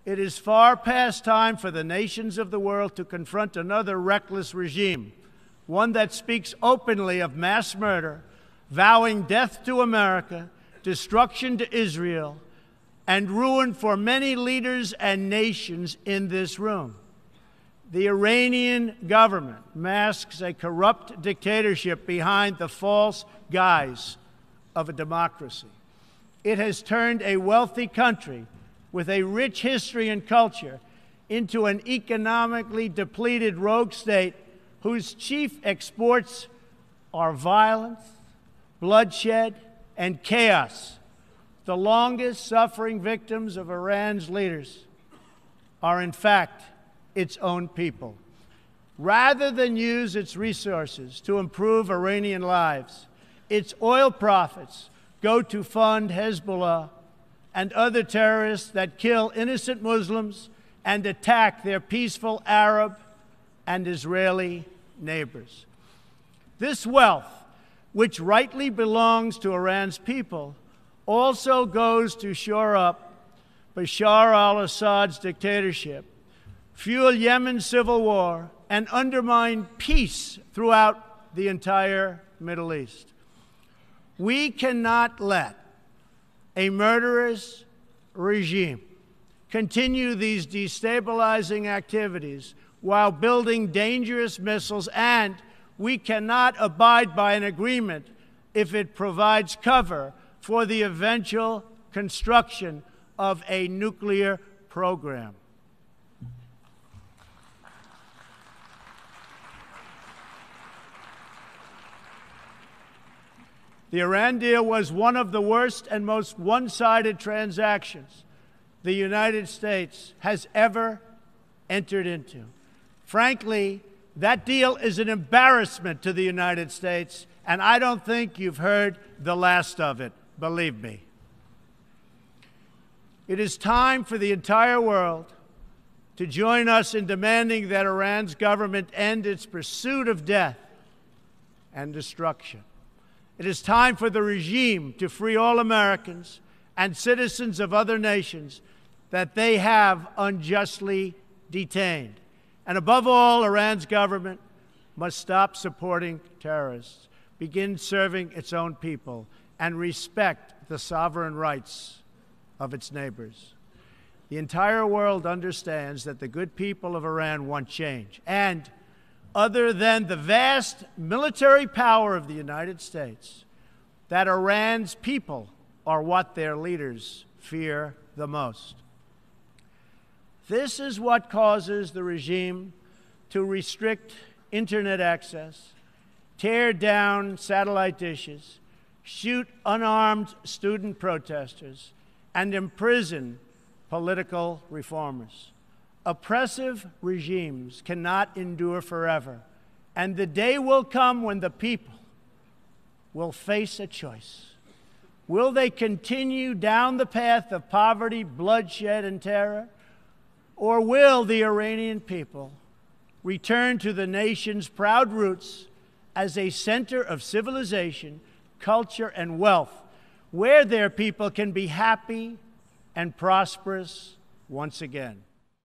It is far past time for the nations of the world to confront another reckless regime, one that speaks openly of mass murder, vowing death to America, destruction to Israel, and ruin for many leaders and nations in this room. The Iranian government masks a corrupt dictatorship behind the false guise of a democracy. It has turned a wealthy country with a rich history and culture into an economically depleted rogue state whose chief exports are violence, bloodshed, and chaos. The longest suffering victims of Iran's leaders are, in fact, its own people. Rather than use its resources to improve Iranian lives, its oil profits go to fund Hezbollah and other terrorists that kill innocent Muslims and attack their peaceful Arab and Israeli neighbors. This wealth, which rightly belongs to Iran's people, also goes to shore up Bashar al-Assad's dictatorship, fuel Yemen's civil war, and undermine peace throughout the entire Middle East. We cannot let a murderous regime continue these destabilizing activities while building dangerous missiles, and we cannot abide by an agreement if it provides cover for the eventual construction of a nuclear program. The Iran deal was one of the worst and most one-sided transactions the United States has ever entered into. Frankly, that deal is an embarrassment to the United States, and I don't think you've heard the last of it, believe me. It is time for the entire world to join us in demanding that Iran's government end its pursuit of death and destruction. It is time for the regime to free all Americans and citizens of other nations that they have unjustly detained. And above all, Iran's government must stop supporting terrorists, begin serving its own people, and respect the sovereign rights of its neighbors. The entire world understands that the good people of Iran want change. And other than the vast military power of the United States, that Iran's people are what their leaders fear the most. This is what causes the regime to restrict internet access, tear down satellite dishes, shoot unarmed student protesters, and imprison political reformers. Oppressive regimes cannot endure forever, and the day will come when the people will face a choice. Will they continue down the path of poverty, bloodshed, and terror, or will the Iranian people return to the nation's proud roots as a center of civilization, culture, and wealth, where their people can be happy and prosperous once again?